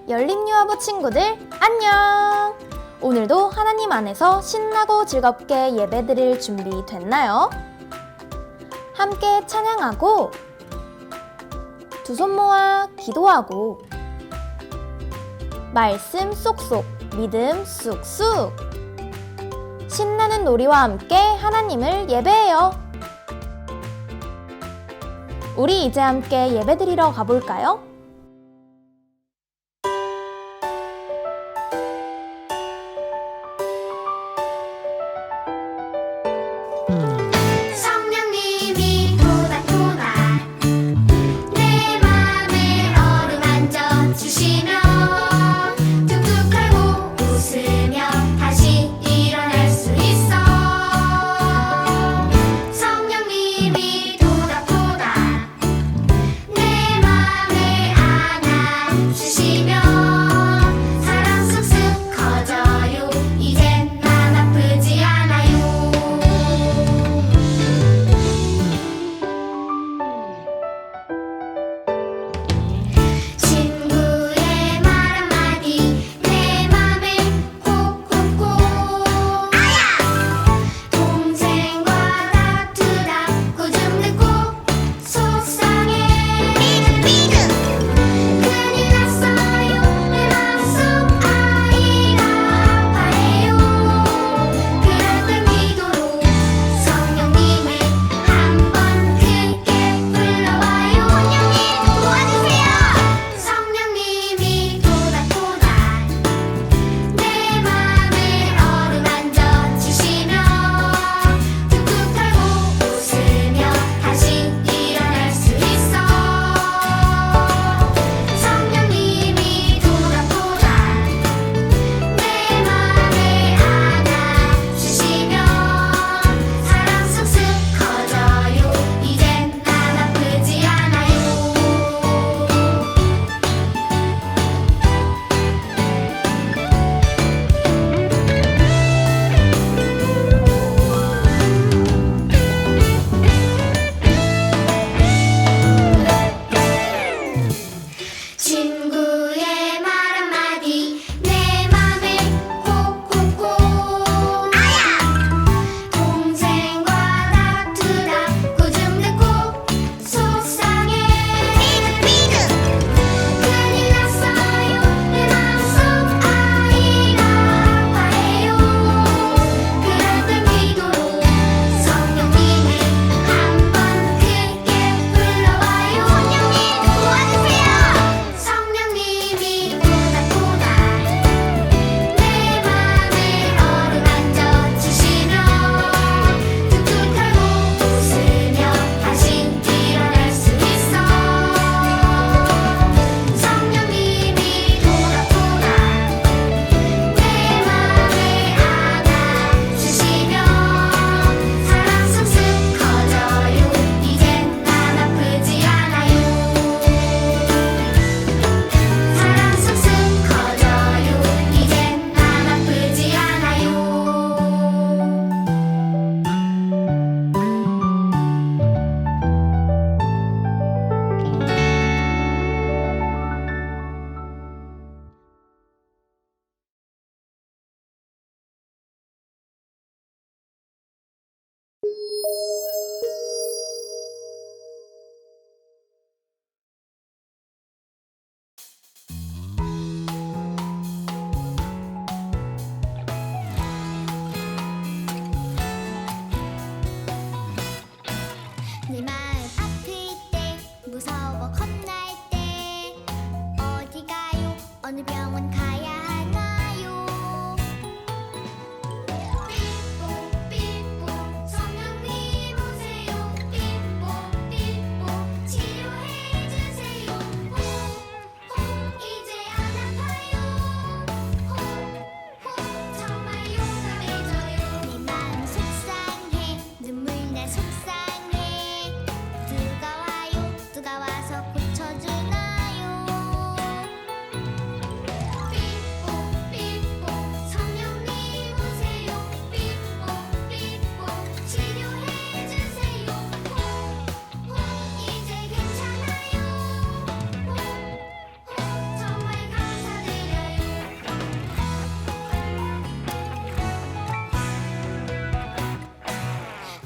열린유아부 친구들 안녕! 오늘도 하나님 안에서 신나고 즐겁게 예배드릴 준비 됐나요? 함께 찬양하고 두 손 모아 기도하고 말씀 쏙쏙 믿음 쑥쑥 신나는 놀이와 함께 하나님을 예배해요. 우리 이제 함께 예배드리러 가볼까요? 성령님이 토닥토닥 내 맘에 어루만져 주시며 툭툭하고 웃으며 다시 일어날 수 있어. 성령님이 토닥토닥 내 맘에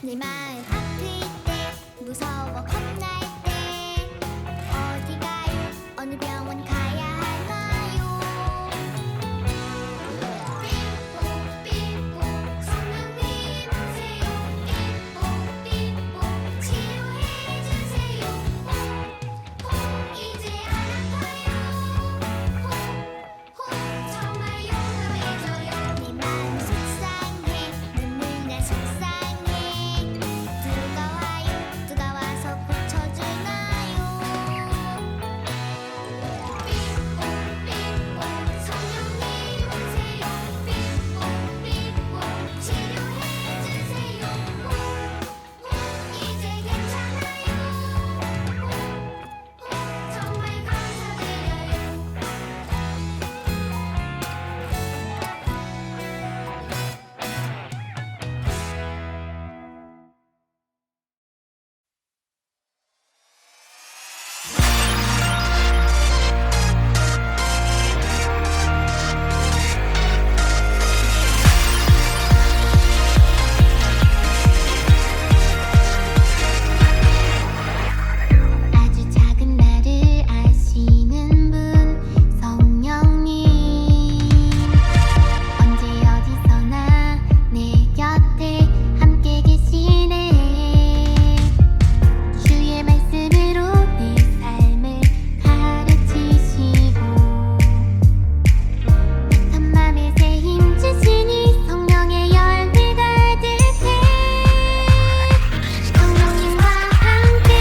내 마음 아플 때 무서워 겁날 때 어디 가요 어느 병원 가야 하나요 삐뽀삐뽀 성령님 오세요 삐뽀삐뽀 치료해주세요 호 이제 안 아파요 호 정말 용감해져요 내 마음 속상해 눈물 나 속상해 누가 와요 누가 와서 고쳐주나요 삐뽀삐뽀 성령님 오세요 삐뽀삐뽀 치료해주세요 호 이제 괜찮아요 호 정말 감사드려요 아주 작은 나를 아시는 분 성령님 언제 어디서나 내 곁에 함께 계시네 주의 말씀으로 내 삶을 가르치시고 한 맘에 새 힘 주시니 성령의 열매 가득해 성령님과 함께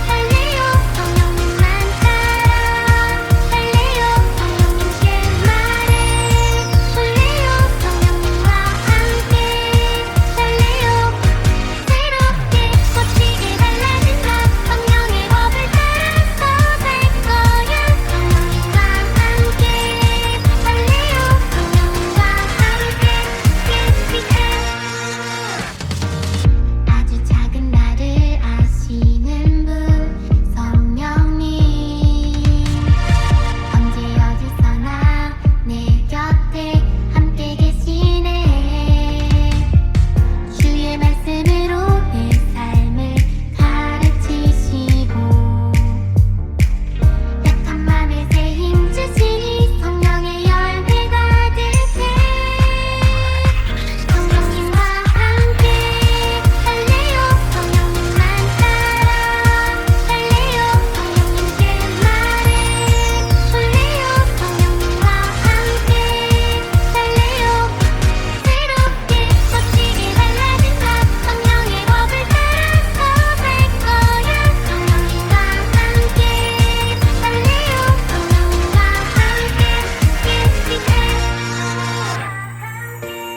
할래요 성령님만 따라 할래요 성령님께 말해 볼래요 성령님과 함께 살래요 새롭게 멋지게 달라진 나 성령의 법을 따라서 살 거야 성령님과 함께 할래요 성령님과 함께 아주 작은 나를 아시는 분 성령님 언제 어디서나 내 곁에 함께 계시네 주의 말씀으로 내 삶을 가르치시고 약한 맘에 새 힘 주시니 성령의 열매 가득해 성령님과 함께 할래요 성령님만 따라 할래요 성령님께 말해 볼래요 성령님과 함께 살래요 새롭게 멋지게 달라진 나 성령의 법을 따라서 살 거야 성령님과 함께 할래요 성령님과 함께 성령님과 함께 할래요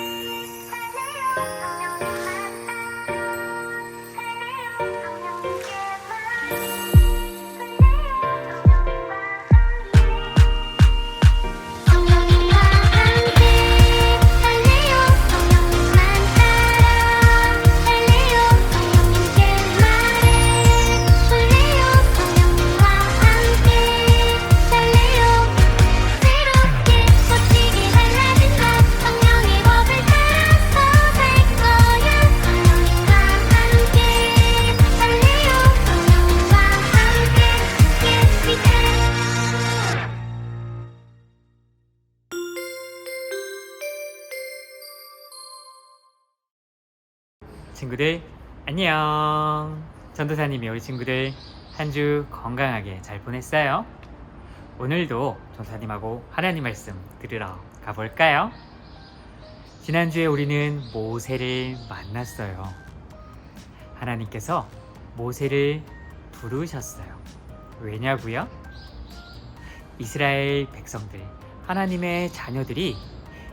성령님만 따라 할래요 성령님께 말해 볼래요 성령님과 함께 살래요 새롭게 멋지게 달라진 나 성령의 법을 따라서 살 거야 성령님과 함께 할래요 성령님과 함께 친구들 안녕. 전도사님이 우리 친구들 한 주 건강하게 잘 보냈어요? 오늘도 전도사님하고 하나님 말씀 들으러 가볼까요? 지난주에 우리는 모세를 만났어요. 하나님께서 모세를 부르셨어요. 왜냐고요? 이스라엘 백성들, 하나님의 자녀들이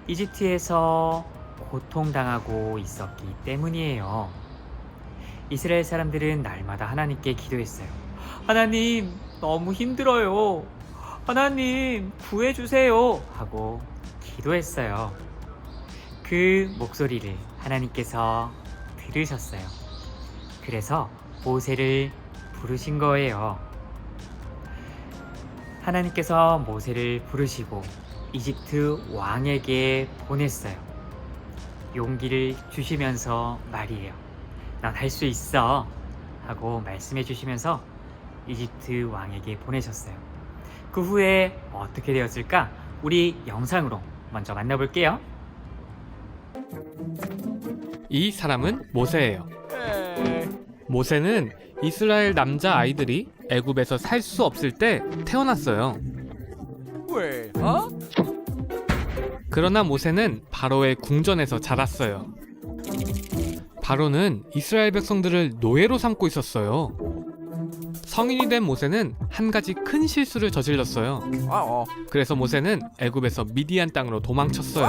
이집트에서 고통당하고 있었기 때문이에요. 이스라엘 사람들은 날마다 하나님께 기도했어요. 하나님, 너무 힘들어요. 하나님, 구해주세요. 하고 기도했어요. 그 목소리를 하나님께서 들으셨어요. 그래서 모세를 부르신 거예요. 하나님께서 모세를 부르시고 이집트 왕에게 보냈어요. 용기를 주시면서 말이에요. 넌 할 수 있어 하고 말씀해 주시면서 이집트 왕에게 보내셨어요. 그 후에 어떻게 되었을까? 우리 영상으로 먼저 만나볼게요. 이 사람은 모세예요. 모세는 이스라엘 남자 아이들이 애굽에서 살 수 없을 때 태어났어요. 그러나 모세는 바로의 궁전에서 자랐어요. 바로는 이스라엘 백성들을 노예로 삼고 있었어요. 성인이 된 모세는 한 가지 큰 실수를 저질렀어요. 그래서 모세는 애굽에서 미디안 땅으로 도망쳤어요.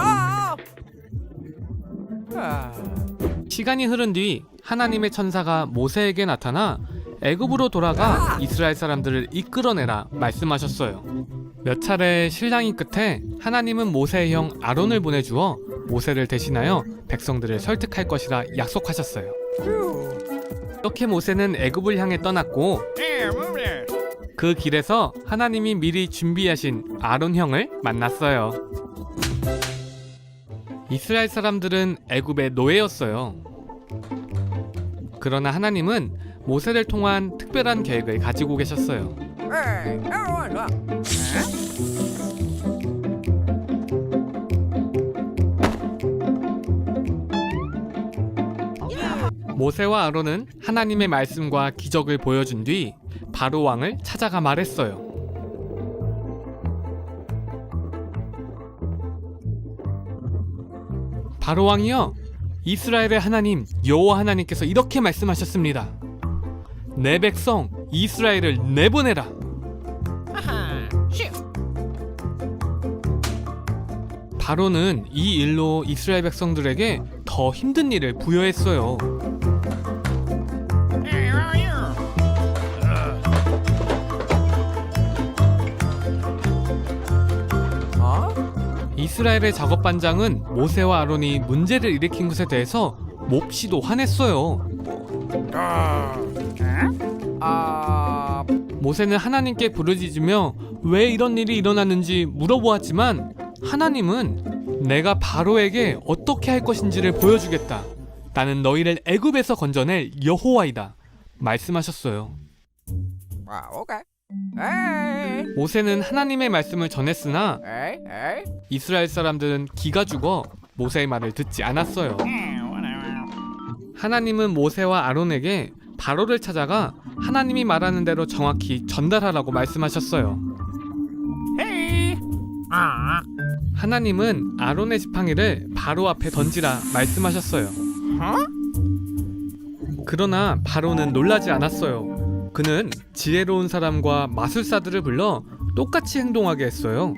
시간이 흐른 뒤 하나님의 천사가 모세에게 나타나 애굽으로 돌아가 이스라엘 사람들을 이끌어내라 말씀하셨어요. 몇 차례의 실랑이 끝에 하나님은 모세의 형 아론을 보내주어 모세를 대신하여 백성들을 설득할 것이라 약속하셨어요. 이렇게 모세는 애굽을 향해 떠났고 그 길에서 하나님이 미리 준비하신 아론 형을 만났어요. 이스라엘 사람들은 애굽의 노예였어요. 그러나 하나님은 모세를 통한 특별한 계획을 가지고 계셨어요. 모세와 아론은 하나님의 말씀과 기적을 보여준 뒤 바로 왕을 찾아가 말했어요. 바로 왕이여, 이스라엘의 하나님 여호와 하나님께서 이렇게 말씀하셨습니다. 내 백성 이스라엘을 내보내라. 바로는 이 일로 이스라엘 백성들에게 더 힘든 일을 부여했어요. 이스라엘의 작업반장은 모세와 아론이 문제를 일으킨 것에 대해서 몹시도 화냈어요. 모세는 하나님께 부르짖으며 왜 이런 일이 일어났는지 물어보았지만 하나님은 내가 바로에게 어떻게 할 것인지를 보여주겠다. 나는 너희를 애굽에서 건져낼 여호와이다. 말씀하셨어요. 모세는 하나님의 말씀을 전했으나 이스라엘 사람들은 기가 죽어 모세의 말을 듣지 않았어요. 하나님은 모세와 아론에게 바로를 찾아가 하나님이 말하는 대로 정확히 전달하라고 말씀하셨어요. 하나님은 아론의 지팡이를 바로 앞에 던지라 말씀하셨어요. 그러나 바로는 놀라지 않았어요. 그는 지혜로운 사람과 마술사들을 불러 똑같이 행동하게 했어요.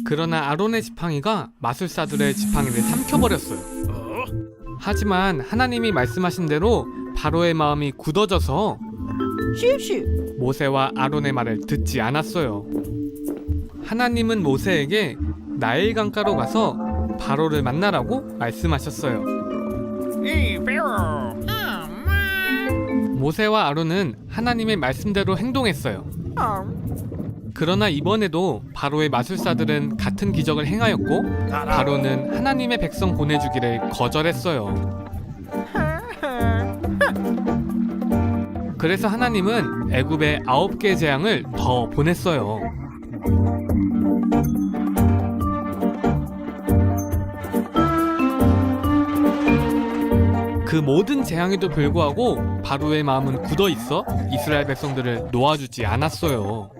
그러나 아론의 지팡이가 마술사들의 지팡이를 삼켜버렸어요. 하지만 하나님이 말씀하신 대로 바로의 마음이 굳어져서 모세와 아론의 말을 듣지 않았어요. 하나님은 모세에게 나일 강가로 가서 바로를 만나라고 말씀하셨어요. 모세와 아론은 하나님의 말씀대로 행동했어요. 그러나 이번에도 바로의 마술사들은 같은 기적을 행하였고 바로는 하나님의 백성 보내주기를 거절했어요. 그래서 하나님은 애굽에 9개의 재앙을 더 보냈어요. 그 모든 재앙에도 불구하고 바로의 마음은 굳어 있어 이스라엘 백성들을 놓아주지 않았어요.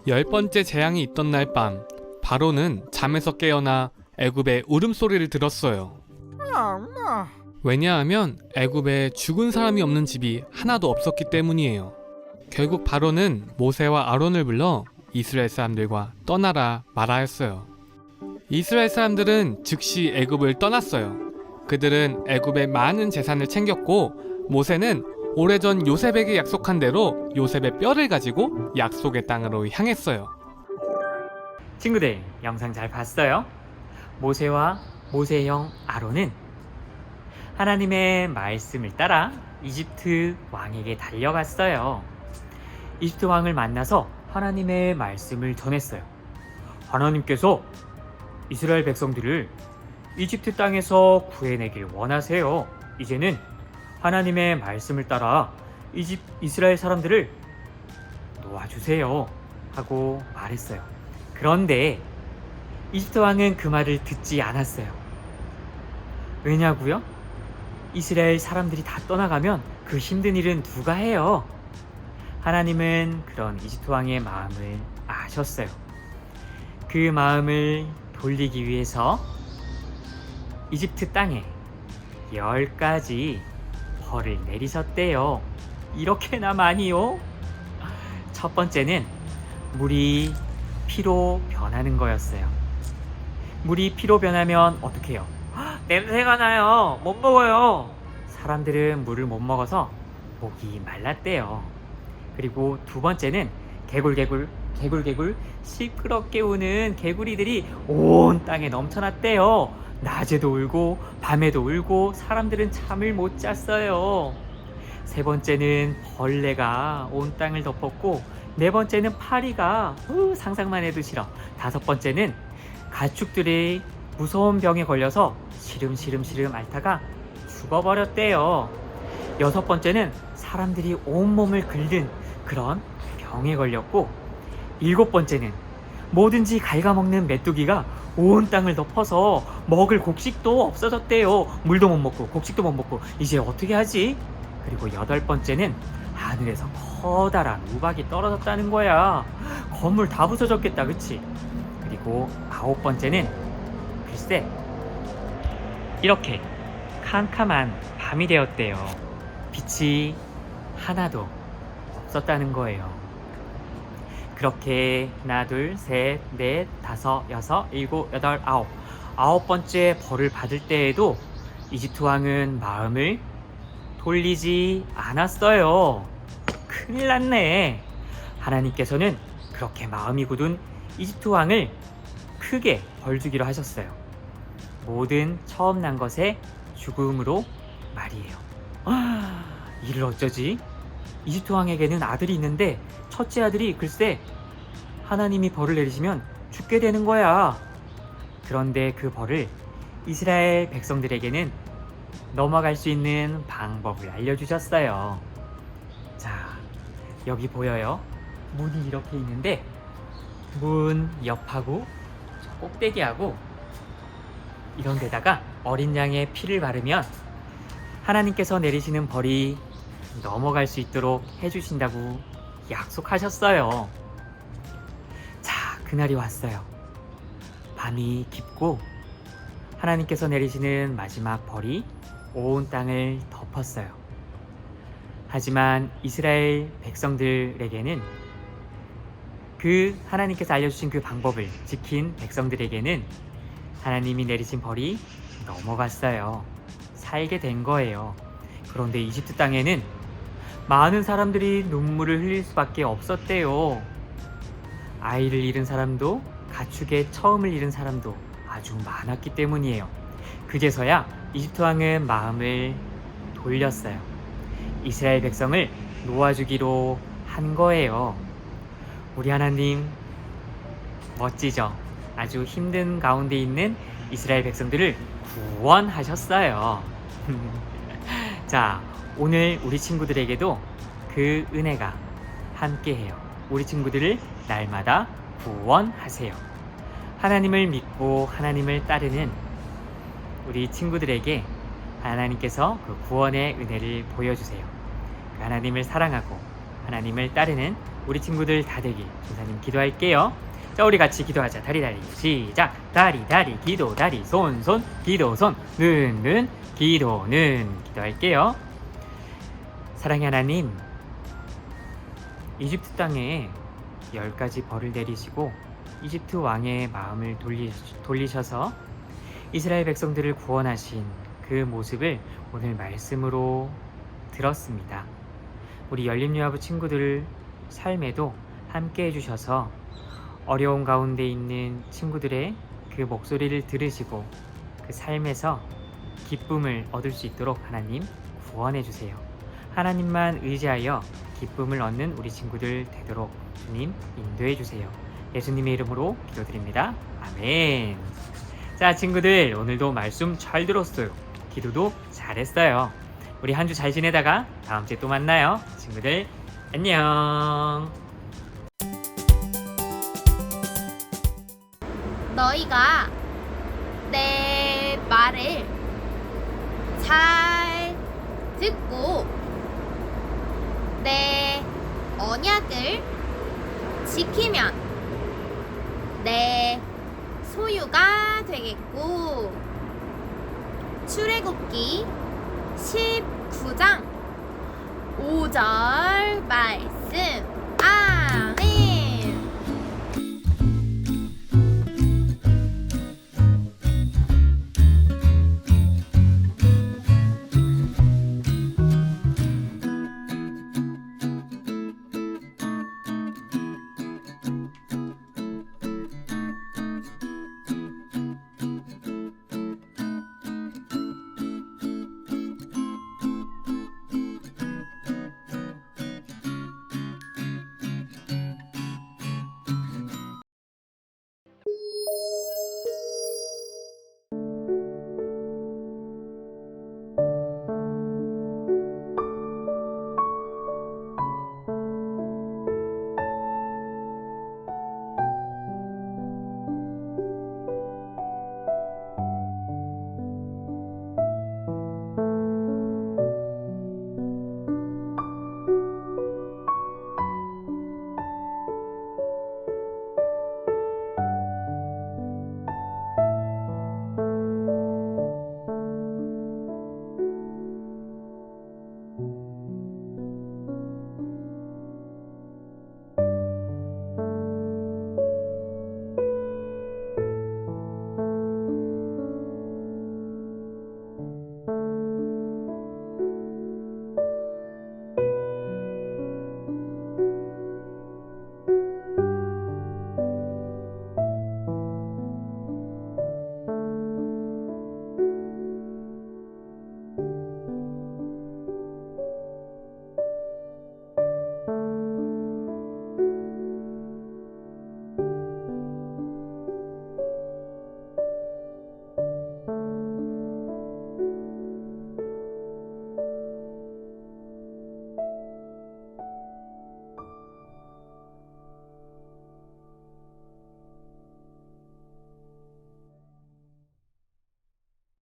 열 번째 재앙이 있던 날 밤, 바로는 잠에서 깨어나 애굽의 울음소리를 들었어요. 왜냐하면 애굽에 죽은 사람이 없는 집이 하나도 없었기 때문이에요. 결국 바로는 모세와 아론을 불러 이스라엘 사람들과 떠나라 말하였어요. 이스라엘 사람들은 즉시 애굽을 떠났어요. 그들은 애굽의 많은 재산을 챙겼고 모세는 오래전 요셉에게 약속한 대로 요셉의 뼈를 가지고 약속의 땅으로 향했어요. 친구들, 영상 잘 봤어요? 모세와 모세의 형 아론은 하나님의 말씀을 따라 이집트 왕에게 달려갔어요. 이집트 왕을 만나서 하나님의 말씀을 전했어요. 하나님께서 이스라엘 백성들을 이집트 땅에서 구해내길 원하세요. 이제는 하나님의 말씀을 따라 이스라엘 사람들을 놓아주세요 하고 말했어요. 그런데 이집트 왕은 그 말을 듣지 않았어요. 왜냐고요? 이스라엘 사람들이 다 떠나가면 그 힘든 일은 누가 해요? 하나님은 그런 이집트 왕의 마음을 아셨어요. 그 마음을 돌리기 위해서 이집트 땅에 10가지 벌을 내리셨대요. 이렇게나 많이요? 첫 번째는 물이 피로 변하는 거였어요. 물이 피로 변하면 어떻게 해요? 냄새가 나요. 못 먹어요. 사람들은 물을 못 먹어서 목이 말랐대요. 그리고 두 번째는 개굴 시끄럽게 우는 개구리들이 온 땅에 넘쳐났대요. 낮에도 울고 밤에도 울고 사람들은 잠을 못 잤어요. 세 번째는 벌레가 온 땅을 덮었고, 네 번째는 파리가 상상만 해도 싫어. 다섯 번째는 가축들이 무서운 병에 걸려서 시름시름 앓다가 죽어버렸대요. 여섯 번째는 사람들이 온몸을 긁는 그런 병에 걸렸고, 일곱 번째는 뭐든지 갉아먹는 메뚜기가 온 땅을 덮어서 먹을 곡식도 없어졌대요. 물도 못 먹고 곡식도 못 먹고 이제 어떻게 하지? 그리고 여덟 번째는 하늘에서 커다란 우박이 떨어졌다는 거야. 건물 다 부서졌겠다, 그치? 그리고 아홉 번째는 글쎄 이렇게 캄캄한 밤이 되었대요. 빛이 하나도 없었다는 거예요. 그렇게 하나, 둘, 셋, 넷, 다섯, 여섯, 일곱, 여덟, 아홉 번째 벌을 받을 때에도 이집트 왕은 마음을 돌리지 않았어요. 큰일 났네. 하나님께서는 그렇게 마음이 굳은 이집트 왕을 크게 벌 주기로 하셨어요. 모든 처음 난 것의 죽음으로 말이에요. 이를 어쩌지? 이집트 왕에게는 아들이 있는데 첫째 아들이 글쎄 하나님이 벌을 내리시면 죽게 되는 거야. 그런데 그 벌을 이스라엘 백성들에게는 넘어갈 수 있는 방법을 알려주셨어요. 자, 여기 보여요? 문이 이렇게 있는데 문 옆하고 저 꼭대기하고 이런 데다가 어린 양의 피를 바르면 하나님께서 내리시는 벌이 넘어갈 수 있도록 해주신다고 약속하셨어요. 자, 그날이 왔어요. 밤이 깊고 하나님께서 내리시는 마지막 벌이 온 땅을 덮었어요. 하지만 이스라엘 백성들에게는 그 하나님께서 알려주신 그 방법을 지킨 백성들에게는 하나님이 내리신 벌이 넘어갔어요. 살게 된 거예요. 그런데 이집트 땅에는 많은 사람들이 눈물을 흘릴 수밖에 없었대요. 아이를 잃은 사람도 가축의 처음을 잃은 사람도 아주 많았기 때문이에요. 그제서야 이집트 왕은 마음을 돌렸어요. 이스라엘 백성을 놓아주기로 한 거예요. 우리 하나님 멋지죠? 아주 힘든 가운데 있는 이스라엘 백성들을 구원하셨어요. 자, 오늘 우리 친구들에게도 그 은혜가 함께해요. 우리 친구들을 날마다 구원하세요. 하나님을 믿고 하나님을 따르는 우리 친구들에게 하나님께서 그 구원의 은혜를 보여주세요. 그 하나님을 사랑하고 하나님을 따르는 우리 친구들 다 되길 조사님 기도할게요. 자, 우리 같이 기도하자. 다리 시작. 다리 기도 다리 손 기도 손 는 기도는 기도할게요. 사랑의 하나님, 이집트 땅에 10가지 벌을 내리시고 이집트 왕의 마음을 돌리셔서 이스라엘 백성들을 구원하신 그 모습을 오늘 말씀으로 들었습니다. 우리 열림유아부 친구들 삶에도 함께 해주셔서 어려운 가운데 있는 친구들의 그 목소리를 들으시고 그 삶에서 기쁨을 얻을 수 있도록 하나님 구원해 주세요. 하나님만 의지하여 기쁨을 얻는 우리 친구들 되도록 주님 인도해 주세요. 예수님의 이름으로 기도드립니다. 아멘. 자, 친구들, 오늘도 말씀 잘 들었어요. 기도도 잘했어요. 우리 한 주 잘 지내다가 다음 주에 또 만나요. 친구들, 안녕. 너희가 내 말을 잘 듣고 내 언약을 지키면 내 소유가 되겠고. 출애굽기 19장 5절 말